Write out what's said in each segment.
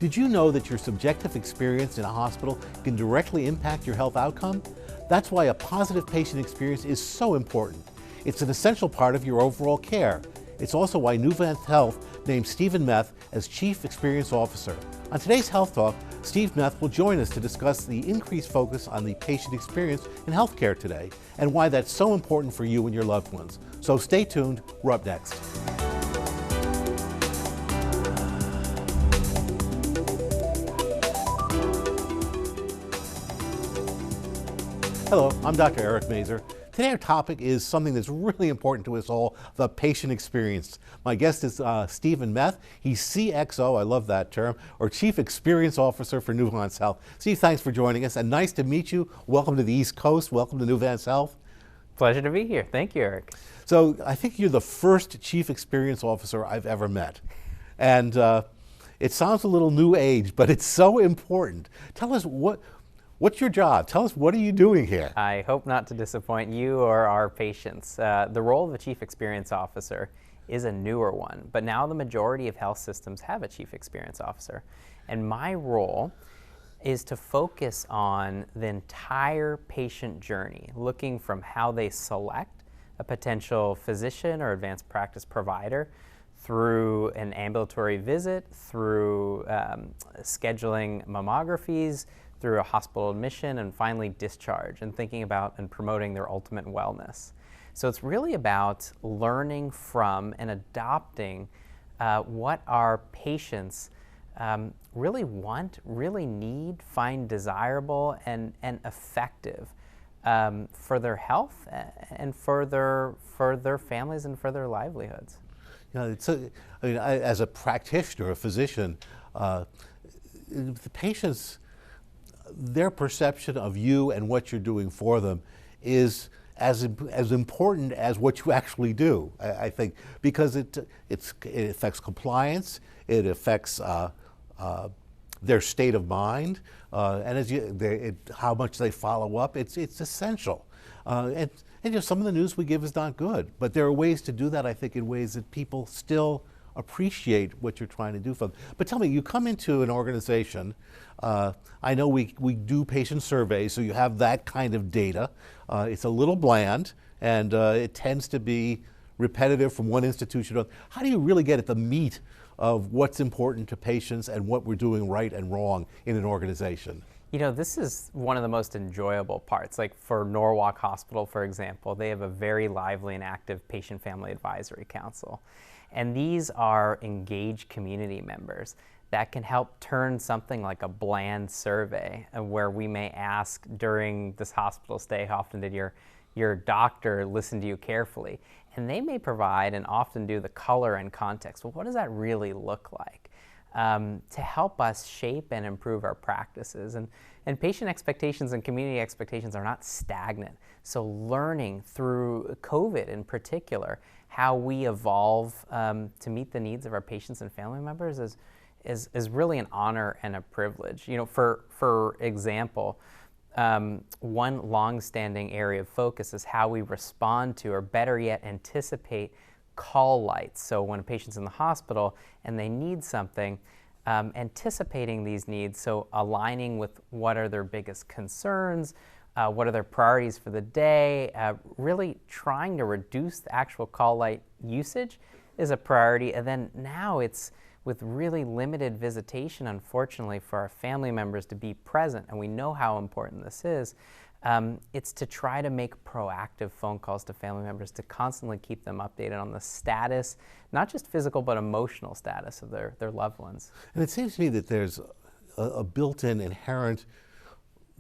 Did you know that your subjective experience in a hospital can directly impact your health outcome? That's why a positive patient experience is so important. It's an essential part of your overall care. It's also why Nuvance Health named Steve Meth as Chief Experience Officer. On today's Health Talk, Steve Meth will join us to discuss the increased focus on the patient experience in healthcare today and why that's so important for you and your loved ones. So stay tuned, we're up next. Hello, I'm Dr. Eric Mazer. Today our topic is something that's really important to us all, the patient experience. My guest is Steve Meth. He's CXO, I love that term, or Chief Experience Officer for Nuvance Health. Steve, thanks for joining us and nice to meet you. Welcome to the East Coast, welcome to Nuvance Health. Pleasure to be here. Thank you, Eric. So I think you're the first Chief Experience Officer I've ever met. And it sounds a little new age, but it's so important. Tell us what's your job? Tell us, what are you doing here? I hope not to disappoint you or our patients. The role of the Chief Experience Officer is a newer one, but now the majority of health systems have a Chief Experience Officer. And my role is to focus on the entire patient journey, looking from how they select a potential physician or advanced practice provider through an ambulatory visit, through scheduling mammographies, through a hospital admission, and finally discharge, and thinking about and promoting their ultimate wellness. So it's really about learning from and adopting what our patients really want, really need, find desirable and effective for their health and for their families and for their livelihoods. You know, as a practitioner, a physician, the patients, their perception of you and what you're doing for them is as important as what you actually do, I think, because it affects compliance, it affects their state of mind, and how much they follow up. It's essential. And you know, some of the news we give is not good, but there are ways to do that, I think, in ways that people still appreciate what you're trying to do for them. But tell me, you come into an organization, I know we do patient surveys, so you have that kind of data. It's a little bland, and it tends to be repetitive from one institution to another. How do you really get at the meat of what's important to patients and what we're doing right and wrong in an organization? You know, this is one of the most enjoyable parts. Like for Norwalk Hospital, for example, they have a very lively and active patient family advisory council. And these are engaged community members that can help turn something like a bland survey where we may ask during this hospital stay, how often did your doctor listen to you carefully? And they may provide and often do the color and context. Well, what does that really look like? To help us shape and improve our practices. And patient expectations and community expectations are not stagnant. So learning through COVID in particular, how we evolve to meet the needs of our patients and family members is really an honor and a privilege. You know, for example, one long-standing area of focus is how we respond to, or better yet, anticipate call lights. So when a patient's in the hospital and they need something, anticipating these needs, so aligning with what are their biggest concerns, what are their priorities for the day, really trying to reduce the actual call light usage is a priority. And then now it's with really limited visitation, unfortunately, for our family members to be present, and we know how important this is. It's to try to make proactive phone calls to family members to constantly keep them updated on the status, not just physical but emotional status of their loved ones. And it seems to me that there's a built-in inherent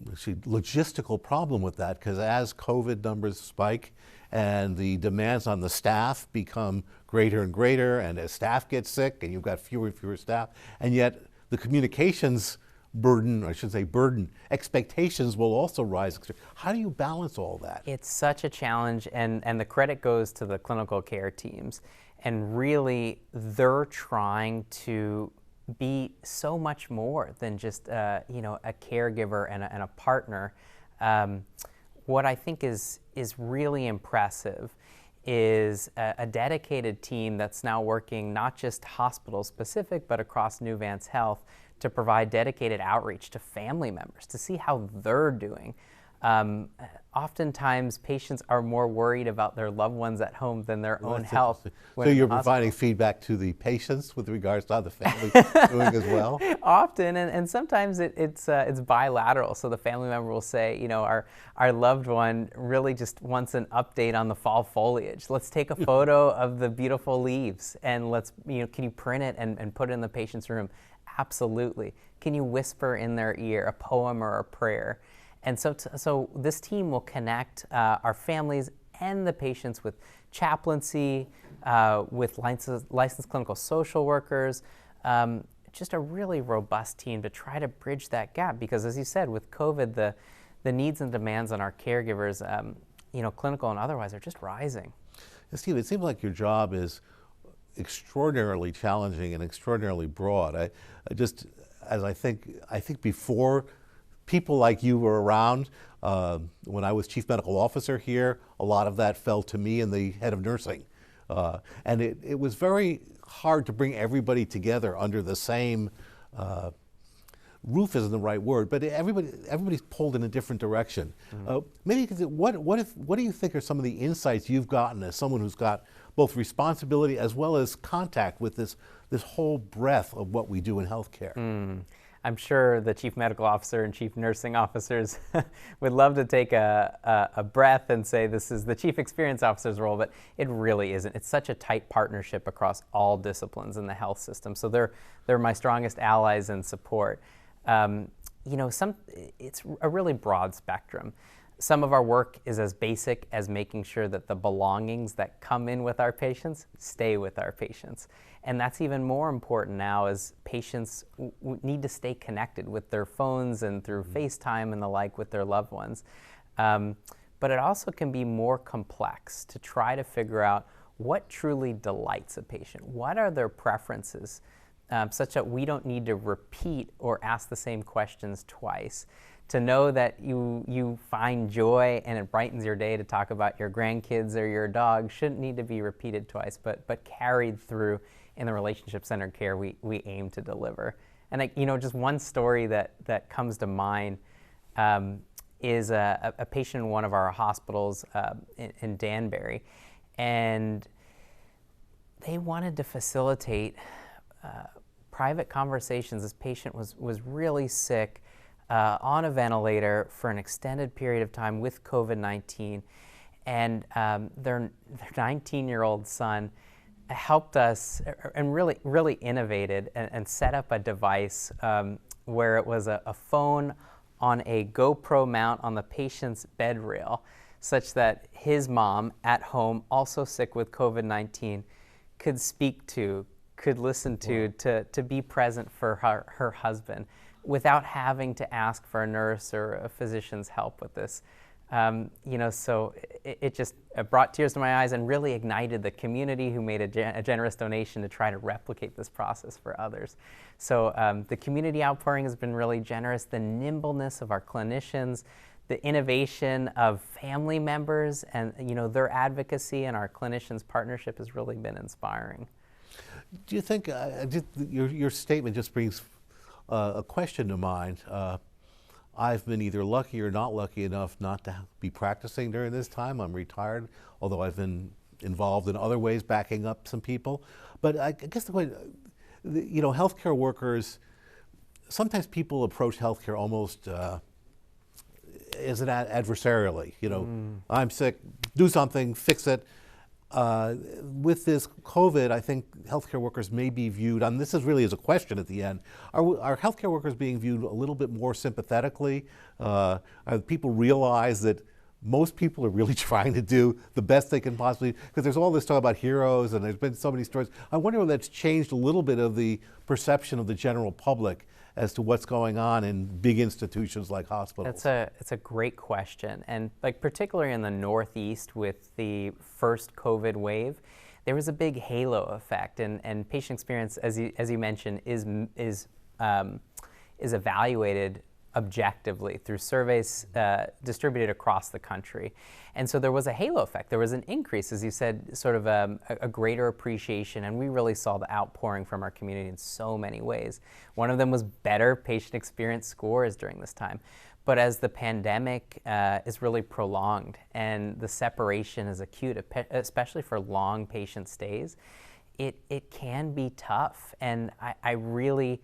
logistical problem with that, because as COVID numbers spike and the demands on the staff become greater and greater, and as staff gets sick and you've got fewer and fewer staff, and yet the communications burden, or I should say burden, expectations will also rise. How do you balance all that? It's such a challenge, and the credit goes to the clinical care teams. And really, they're trying to be so much more than just a caregiver and a partner. What I think is really impressive is a dedicated team that's now working not just hospital specific, but across Nuvance Health, to provide dedicated outreach to family members to see how they're doing. Oftentimes, patients are more worried about their loved ones at home than their own health. So you're providing feedback to the patients with regards to how the family doing as well? Often, and sometimes it's bilateral. So the family member will say, you know, our loved one really just wants an update on the fall foliage. Let's take a photo of the beautiful leaves, and let's, you know, can you print it and put it in the patient's room? Absolutely. Can you whisper in their ear a poem or a prayer? And so this team will connect our families and the patients with chaplaincy, with licensed clinical social workers, just a really robust team to try to bridge that gap. Because as you said, with COVID, the needs and demands on our caregivers, you know, clinical and otherwise, are just rising. Steve, it seems like your job is extraordinarily challenging and extraordinarily broad. I think before people like you were around, when I was chief medical officer here, a lot of that fell to me and the head of nursing. And it was very hard to bring everybody together under the same roof isn't the right word, but everybody's pulled in a different direction. Maybe what do you think are some of the insights you've gotten as someone who's got both responsibility as well as contact with this whole breadth of what we do in healthcare? I'm sure the chief medical officer and chief nursing officers would love to take a breath and say this is the chief experience officer's role, but it really isn't. It's such a tight partnership across all disciplines in the health system. So they're my strongest allies and support. You know, it's a really broad spectrum. Some of our work is as basic as making sure that the belongings that come in with our patients stay with our patients. And that's even more important now as patients need to stay connected with their phones and through FaceTime and the like with their loved ones. But it also can be more complex to try to figure out what truly delights a patient. What are their preferences, such that we don't need to repeat or ask the same questions twice. To know that you find joy and it brightens your day to talk about your grandkids or your dog shouldn't need to be repeated twice, but carried through in the relationship-centered care we aim to deliver. And you know, just one story that comes to mind is a patient in one of our hospitals in Danbury, and they wanted to facilitate private conversations. This patient was really sick, on a ventilator for an extended period of time with COVID-19, and their 19-year-old son helped us and really innovated and set up a device where it was a phone on a GoPro mount on the patient's bed rail, such that his mom at home, also sick with COVID-19, could speak to, could listen to be present for her husband without having to ask for a nurse or a physician's help with this. You know, so it just brought tears to my eyes and really ignited the community who made a generous donation to try to replicate this process for others. So the community outpouring has been really generous. The nimbleness of our clinicians, the innovation of family members, and you know, their advocacy and our clinicians' partnership has really been inspiring. Do you think your statement just brings a question to mind? I've been either lucky or not lucky enough not to be practicing during this time. I'm retired, although I've been involved in other ways backing up some people. But I guess the way, you know, healthcare workers, sometimes people approach healthcare almost as an adversarially. You know, I'm sick, do something, fix it. With this COVID, I think healthcare workers may be viewed, and this is really as a question at the end, are healthcare workers being viewed a little bit more sympathetically? People realize that most people are really trying to do the best they can possibly, because there's all this talk about heroes and there's been so many stories. I wonder if that's changed a little bit of the perception of the general public as to what's going on in big institutions like hospitals. It's a great question, and like particularly in the Northeast with the first COVID wave, there was a big halo effect, and patient experience, as you mentioned, is evaluated objectively through surveys distributed across the country. And so there was a halo effect. There was an increase, as you said, sort of a greater appreciation, and we really saw the outpouring from our community in so many ways. One of them was better patient experience scores during this time. But as the pandemic is really prolonged and the separation is acute, especially for long patient stays, it can be tough. And I really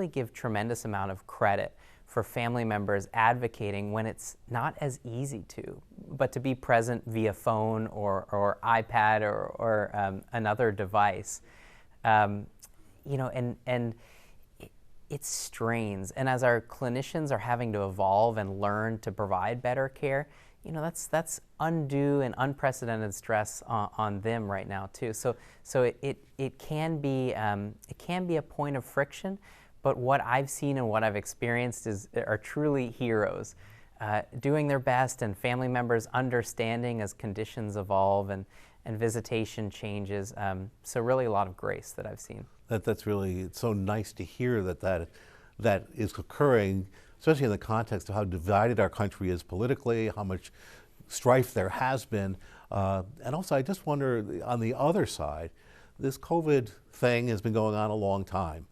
give tremendous amount of credit for family members advocating when it's not as easy to, but to be present via phone or iPad or another device. You know, and it strains. And as our clinicians are having to evolve and learn to provide better care, you know, that's undue and unprecedented stress on them right now too. So it can be a point of friction. But what I've seen and what I've experienced are truly heroes, doing their best, and family members understanding as conditions evolve and visitation changes. So really a lot of grace that I've seen. That's really, it's so nice to hear that is occurring, especially in the context of how divided our country is politically, how much strife there has been. And also, I just wonder, on the other side, this COVID thing has been going on a long time.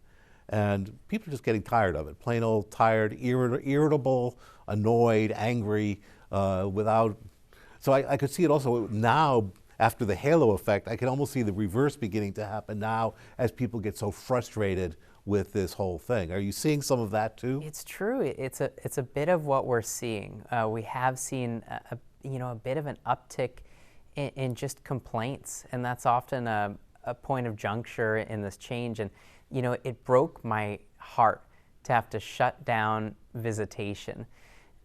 And people are just getting tired of it, plain old tired, irritable, annoyed, angry, So I could see it also now, after the halo effect, I can almost see the reverse beginning to happen now as people get so frustrated with this whole thing. Are you seeing some of that too? It's true. It's a bit of what we're seeing. We have seen a bit of an uptick in just complaints, and that's often a point of juncture in this change. And you know, it broke my heart to have to shut down visitation.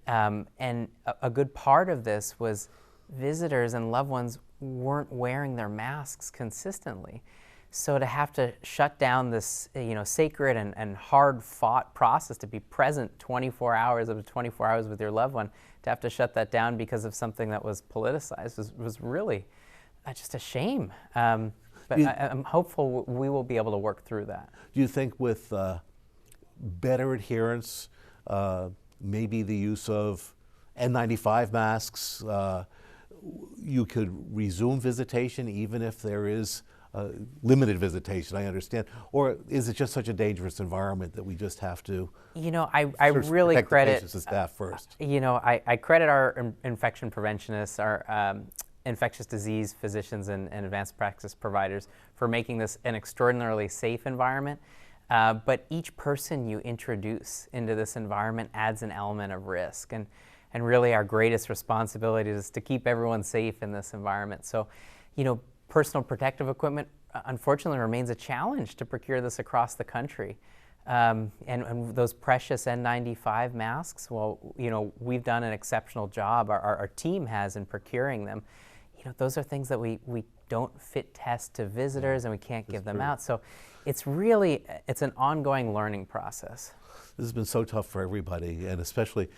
And a good part of this was visitors and loved ones weren't wearing their masks consistently. So to have to shut down this, sacred and hard-fought process to be present 24 hours of 24 hours with your loved one, to have to shut that down because of something that was politicized was really just a shame. But I'm hopeful we will be able to work through that. Do you think with better adherence, maybe the use of N95 masks, you could resume visitation even if there is limited visitation, I understand? Or is it just such a dangerous environment that we just have to I really credit the patients and staff first? I credit our infection preventionists, our infectious disease physicians and advanced practice providers for making this an extraordinarily safe environment. But each person you introduce into this environment adds an element of risk. And really our greatest responsibility is to keep everyone safe in this environment. So, personal protective equipment, unfortunately, remains a challenge to procure this across the country. And those precious N95 masks, well, we've done an exceptional job, our team has, in procuring them. Those are things that we don't fit test to visitors, and we can't give them out. So it's an ongoing learning process. This has been so tough for everybody, and especially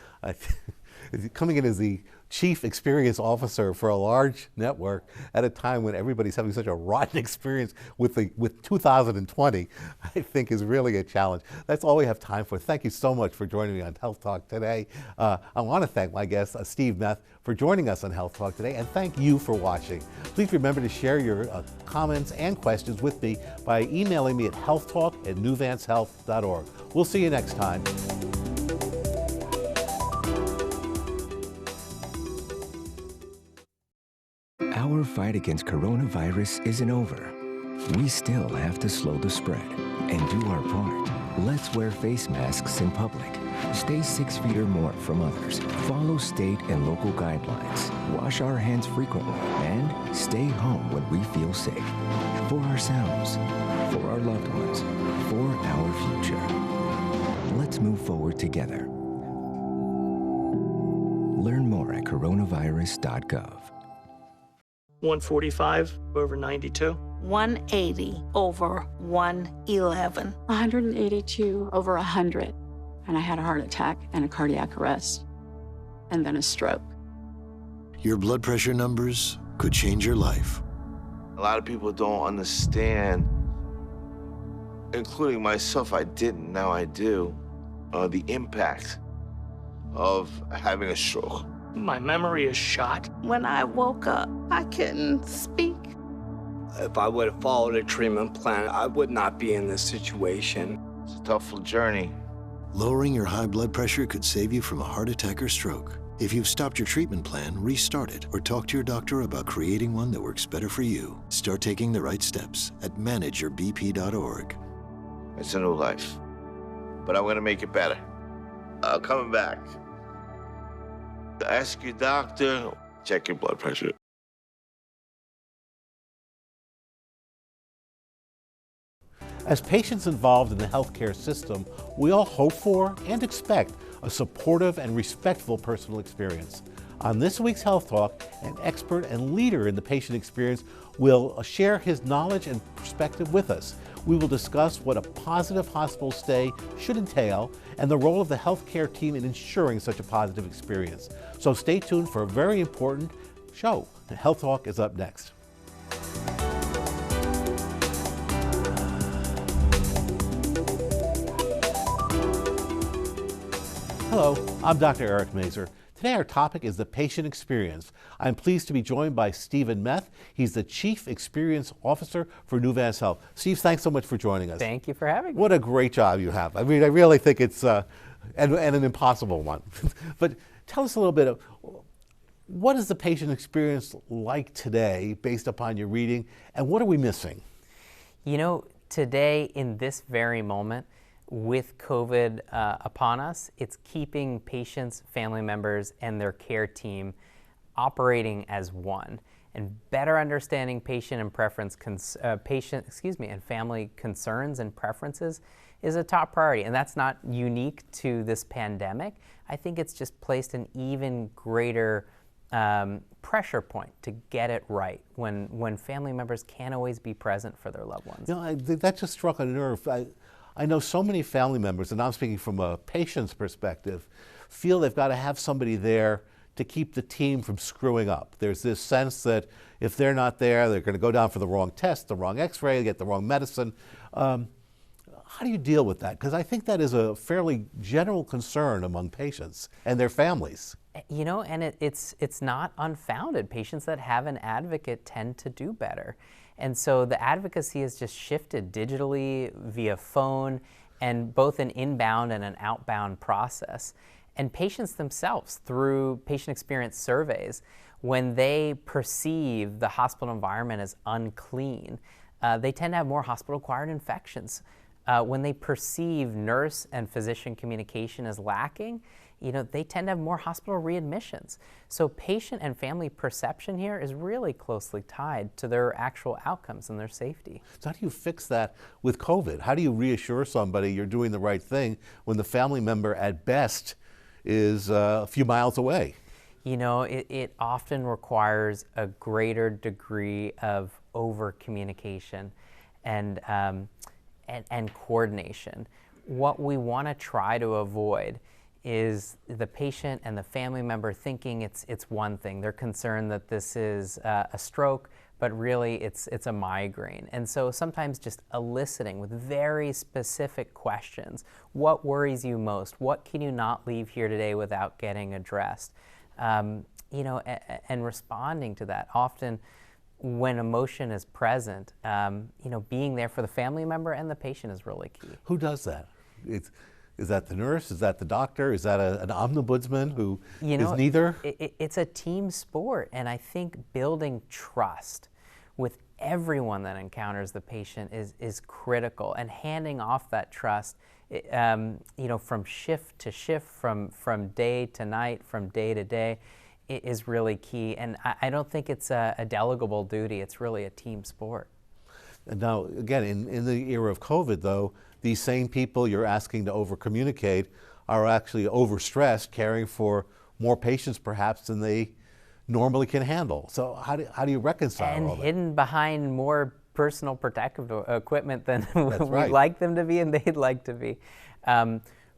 coming in as the Chief Experience Officer for a large network at a time when everybody's having such a rotten experience with 2020, I think is really a challenge. That's all we have time for. Thank you so much for joining me on Health Talk today. I want to thank my guest, Steve Meth, for joining us on Health Talk today, and thank you for watching. Please remember to share your comments and questions with me by emailing me at healthtalk@newvancehealth.org. We'll see you next time. Our fight against coronavirus isn't over. We still have to slow the spread and do our part. Let's wear face masks in public. Stay 6 feet or more from others. Follow state and local guidelines. Wash our hands frequently and stay home when we feel safe. For ourselves, for our loved ones, for our future. Let's move forward together. Learn more at coronavirus.gov. 145 over 92. 180 over 111. 182 over 100. And I had a heart attack and a cardiac arrest, and then a stroke. Your blood pressure numbers could change your life. A lot of people don't understand, including myself. I didn't, now I do. the impact of having a stroke. My memory is shot. When I woke up, I couldn't speak. If I would have followed a treatment plan, I would not be in this situation. It's a tough journey. Lowering your high blood pressure could save you from a heart attack or stroke. If you've stopped your treatment plan, restart it or talk to your doctor about creating one that works better for you. Start taking the right steps at manageyourbp.org. It's a new life, but I'm gonna make it better. Coming back. Ask your doctor, check your blood pressure. As patients involved in the healthcare system, we all hope for and expect a supportive and respectful personal experience. On this week's Health Talk, an expert and leader in the patient experience will share his knowledge and perspective with us. We will discuss what a positive hospital stay should entail and the role of the healthcare team in ensuring such a positive experience. So stay tuned for a very important show. Health Talk is up next. Hello, I'm Dr. Eric Mazur. Today our topic is the patient experience. I'm pleased to be joined by Steve Meth. He's the Chief Experience Officer for Nuvance Health. Steve, thanks so much for joining us. Thank you for having me. What a great job you have. I mean, I really think it's and an impossible one. But tell us a little bit of what is the patient experience like today based upon your reading, and what are we missing? You know, today in this very moment, with COVID upon us, it's keeping patients, family members, and their care team operating as one, and better understanding patient and and family concerns and preferences is a top priority. And that's not unique to this pandemic. I think it's just placed an even greater pressure point to get it right when family members can't always be present for their loved ones. You know, that just struck a nerve. I know so many family members, and I'm speaking from a patient's perspective, feel they've got to have somebody there to keep the team from screwing up. There's this sense that if they're not there, they're going to go down for the wrong test, the wrong x-ray, get the wrong medicine. How do you deal with that? Because I think that is a fairly general concern among patients and their families. You know, and it's not unfounded. Patients that have an advocate tend to do better. And so the advocacy has just shifted digitally via phone, and both an inbound and an outbound process. And patients themselves, through patient experience surveys, when they perceive the hospital environment as unclean, they tend to have more hospital-acquired infections. When they perceive nurse and physician communication as lacking, you know, they tend to have more hospital readmissions. So patient and family perception here is really closely tied to their actual outcomes and their safety. So how do you fix that with COVID? How do you reassure somebody you're doing the right thing when the family member at best is a few miles away? You know, it often requires a greater degree of over-communication and coordination. What we want to try to avoid is the patient and the family member thinking it's one thing. They're concerned that this is a stroke, but really it's a migraine. And so sometimes just eliciting with very specific questions. What worries you most? What can you not leave here today without getting addressed? You know, and responding to that. Often when emotion is present, you know, being there for the family member and the patient is really key. Who does that? Is that the nurse? Is that the doctor? Is that an ombudsman who is neither? It's a team sport, and I think building trust with everyone that encounters the patient is critical, and handing off that trust, you know, from shift to shift, from day to night, from day to day, is really key. And I don't think it's a delegable duty. It's really a team sport. And now, again, in the era of COVID, though, these same people you're asking to over-communicate are actually overstressed, caring for more patients perhaps than they normally can handle. So how do you reconcile all that? And hidden behind more personal protective equipment than we'd right. like them to be and they'd like to be.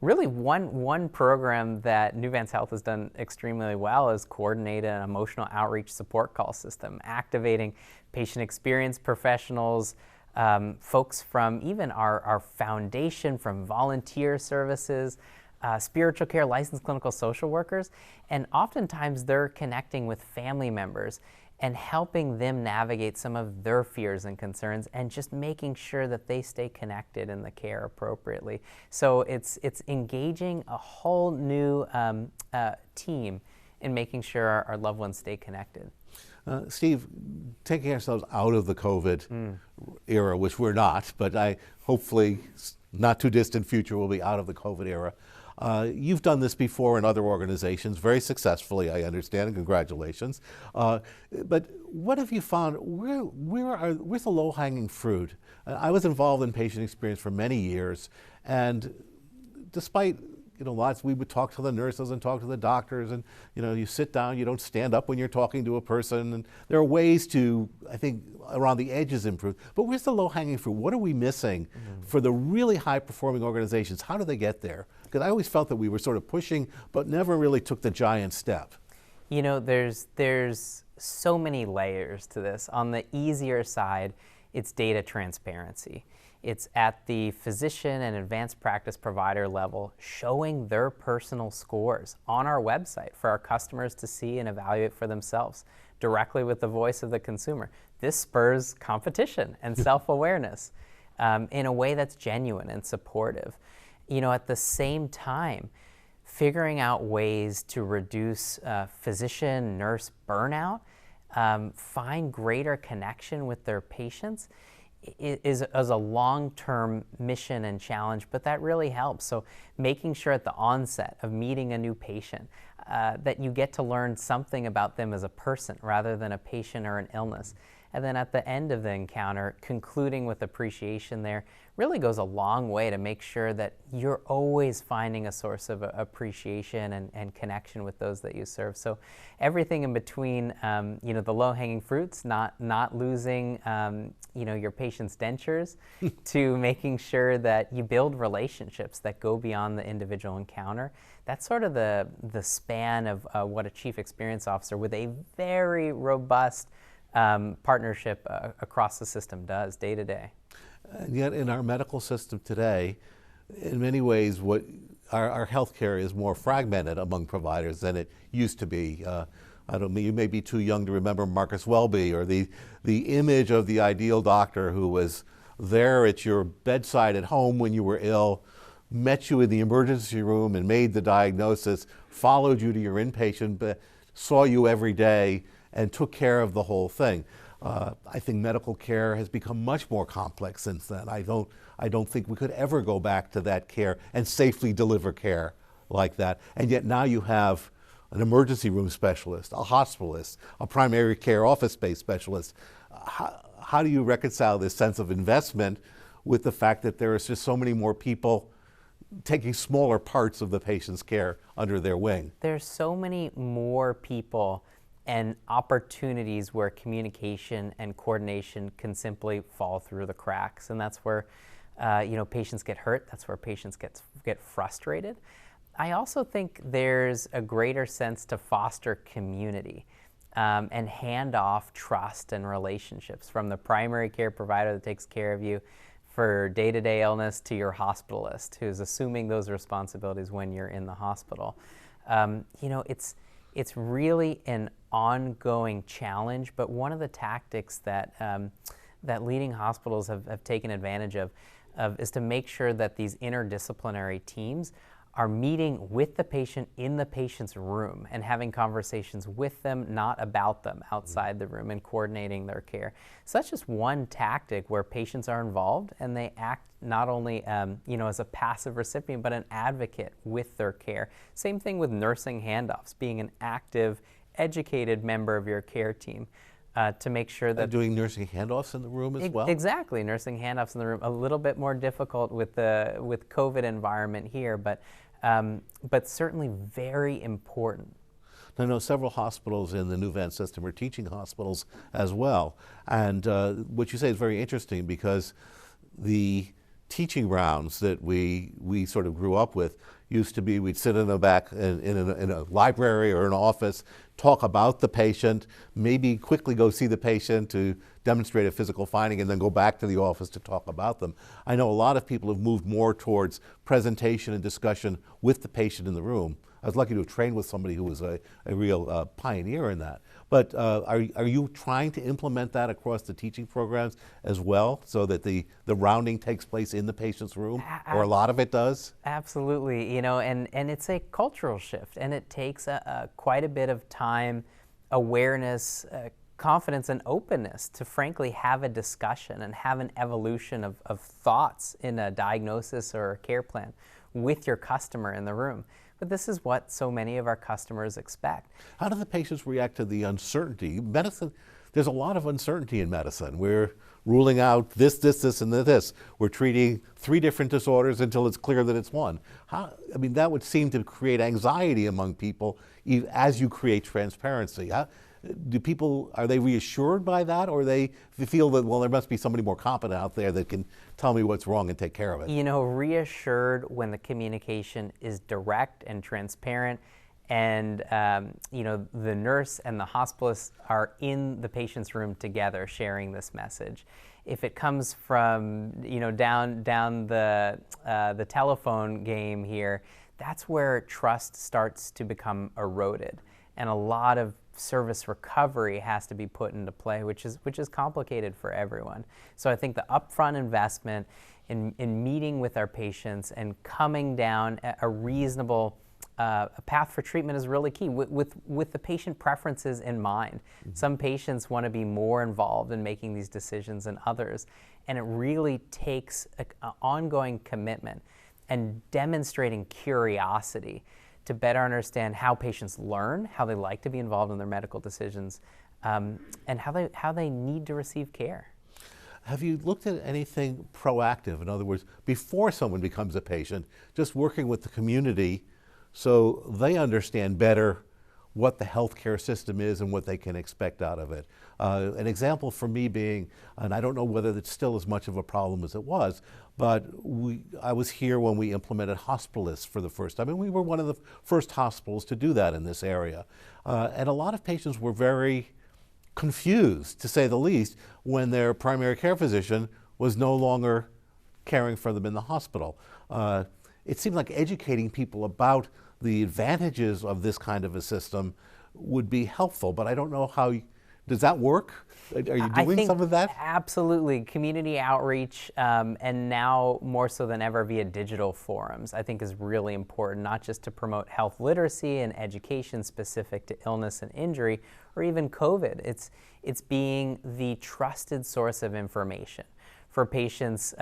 Really, one program that Nuvance Health has done extremely well is coordinate an emotional outreach support call system, activating patient experience professionals, folks from even our foundation, from volunteer services, spiritual care, licensed clinical social workers, and oftentimes they're connecting with family members and helping them navigate some of their fears and concerns and just making sure that they stay connected in the care appropriately. So it's engaging a whole new team in making sure our loved ones stay connected. Steve, taking ourselves out of the COVID era, which we're not, but hopefully not too distant future we'll be out of the COVID era. You've done this before in other organizations, very successfully, I understand, and congratulations. But what have you found, where's the low-hanging fruit? I was involved in patient experience for many years, and despite lots, we would talk to the nurses and talk to the doctors, and you sit down, you don't stand up when you're talking to a person, and there are ways to, I think, around the edges improve. But where's the low-hanging fruit? What are we missing for the really high-performing organizations? How do they get there? Because I always felt that we were sort of pushing, but never really took the giant step. There's so many layers to this. On the easier side, it's data transparency. It's at the physician and advanced practice provider level, showing their personal scores on our website for our customers to see and evaluate for themselves, directly with the voice of the consumer. This spurs competition and self-awareness in a way that's genuine and supportive. At the same time, figuring out ways to reduce physician, nurse burnout, find greater connection with their patients, is a long-term mission and challenge, but that really helps. So making sure at the onset of meeting a new patient that you get to learn something about them as a person rather than a patient or an illness. And then at the end of the encounter, concluding with appreciation there really goes a long way to make sure that you're always finding a source of appreciation and connection with those that you serve. So everything in between, the low-hanging fruits, not losing, your patient's dentures, to making sure that you build relationships that go beyond the individual encounter. That's sort of the span of what a chief experience officer with a very robust partnership across the system does day to day. And yet in our medical system today, in many ways, what our healthcare is more fragmented among providers than it used to be. You may be too young to remember Marcus Welby, or the image of the ideal doctor who was there at your bedside at home when you were ill, met you in the emergency room and made the diagnosis, followed you to your inpatient bed, saw you every day, and took care of the whole thing. I think medical care has become much more complex since then. I don't think we could ever go back to that care and safely deliver care like that. And yet now you have an emergency room specialist, a hospitalist, a primary care office-based specialist. How do you reconcile this sense of investment with the fact that there is just so many more people taking smaller parts of the patient's care under their wing? There's so many more people and opportunities where communication and coordination can simply fall through the cracks, and that's where patients get hurt. That's where patients get frustrated. I also think there's a greater sense to foster community and hand off trust and relationships from the primary care provider that takes care of you for day-to-day illness to your hospitalist who's assuming those responsibilities when you're in the hospital. It's really an ongoing challenge, but one of the tactics that that leading hospitals have taken advantage of is to make sure that these interdisciplinary teams are meeting with the patient in the patient's room and having conversations with them, not about them, outside the room, and coordinating their care. So that's just one tactic where patients are involved and they act not only as a passive recipient, but an advocate with their care. Same thing with nursing handoffs, being an active, educated member of your care team. To make sure that doing nursing handoffs in the room as well. Exactly, nursing handoffs in the room. A little bit more difficult with the COVID environment here, but certainly very important. I know several hospitals in the New Van system are teaching hospitals as well, and what you say is very interesting because the teaching rounds that we sort of grew up with used to be we'd sit in the back in a library or an office, talk about the patient, maybe quickly go see the patient to demonstrate a physical finding, and then go back to the office to talk about them. I know a lot of people have moved more towards presentation and discussion with the patient in the room. I was lucky to have trained with somebody who was a real pioneer in that. But are you trying to implement that across the teaching programs as well, so that the rounding takes place in the patient's room, or a lot of it does? Absolutely, you know, and it's a cultural shift, and it takes quite a bit of time, awareness, confidence, and openness to frankly have a discussion and have an evolution of thoughts in a diagnosis or a care plan with your customer in the room. But this is what so many of our customers expect. How do the patients react to the uncertainty? Medicine, there's a lot of uncertainty in medicine. We're ruling out this, and this. We're treating 3 different disorders until it's clear that it's one. I mean, that would seem to create anxiety among people as you create transparency. Are they reassured by that, or they feel that, well, there must be somebody more competent out there that can tell me what's wrong and take care of it? You know, reassured when the communication is direct and transparent, and you know, the nurse and the hospitalist are in the patient's room together sharing this message. If it comes from, you know, down the telephone game here, that's where trust starts to become eroded, and a lot of service recovery has to be put into play, which is complicated for everyone. So I think the upfront investment in meeting with our patients and coming down a reasonable a path for treatment is really key, with the patient preferences in mind. Mm-hmm. Some patients want to be more involved in making these decisions than others, and it really takes an ongoing commitment and demonstrating curiosity to better understand how patients learn, how they like to be involved in their medical decisions, and how they need to receive care. Have you looked at anything proactive? In other words, before someone becomes a patient, just working with the community so they understand better what the healthcare system is and what they can expect out of it. An example for me being, and I don't know whether it's still as much of a problem as it was, but I was here when we implemented hospitalists for the first time, and we were one of the first hospitals to do that in this area. And a lot of patients were very confused, to say the least, when their primary care physician was no longer caring for them in the hospital. It seemed like educating people about the advantages of this kind of a system would be helpful, but I don't know how. Does that work? Are you doing some of that? Absolutely. Community outreach, and now more so than ever via digital forums, I think is really important, not just to promote health literacy and education specific to illness and injury, or even COVID. It's being the trusted source of information for patients.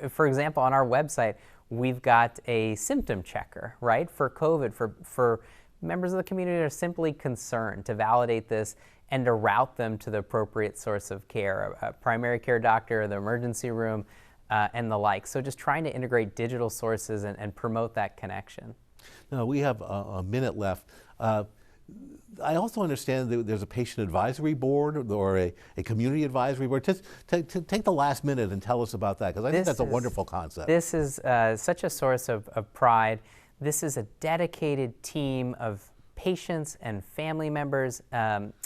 For example, on our website, we've got a symptom checker, right, for COVID, for members of the community that are simply concerned, to validate this and to route them to the appropriate source of care, a primary care doctor, the emergency room, and the like. So just trying to integrate digital sources and promote that connection. Now, we have a minute left. I also understand that there's a patient advisory board or a community advisory board. Just take the last minute and tell us about that, because I think that's a wonderful concept. This is such a source of pride. This is a dedicated team of patients and family members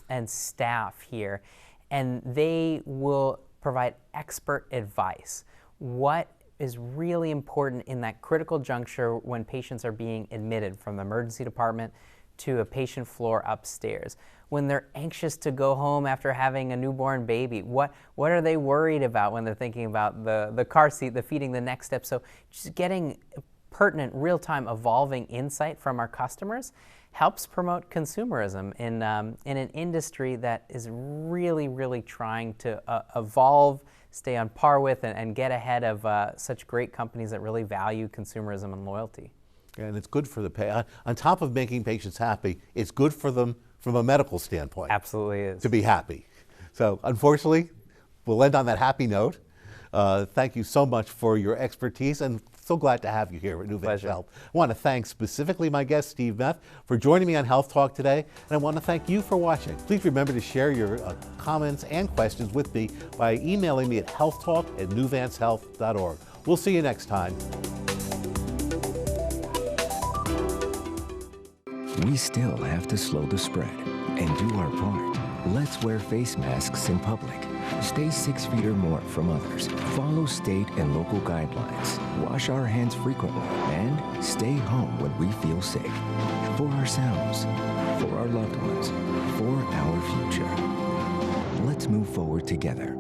and staff here, and they will provide expert advice. What is really important in that critical juncture when patients are being admitted from the emergency department to a patient floor upstairs, when they're anxious to go home after having a newborn baby, what are they worried about when they're thinking about the car seat, the feeding, the next step. So just getting pertinent, real-time, evolving insight from our customers helps promote consumerism in an industry that is really, really trying to evolve, stay on par with, and get ahead of such great companies that really value consumerism and loyalty. And it's good for on top of making patients happy, it's good for them from a medical standpoint. Absolutely is. To be happy. So unfortunately, we'll end on that happy note. Thank you so much for your expertise, and so glad to have you here at New Vance Pleasure. Health. I want to thank specifically my guest, Steve Meth, for joining me on Health Talk today, and I want to thank you for watching. Please remember to share your comments and questions with me by emailing me at healthtalk@newvancehealth.org. We'll see you next time. We still have to slow the spread and do our part. Let's wear face masks in public. Stay 6 feet or more from others. Follow state and local guidelines. Wash our hands frequently and stay home when we feel safe. For ourselves, for our loved ones, for our future. Let's move forward together.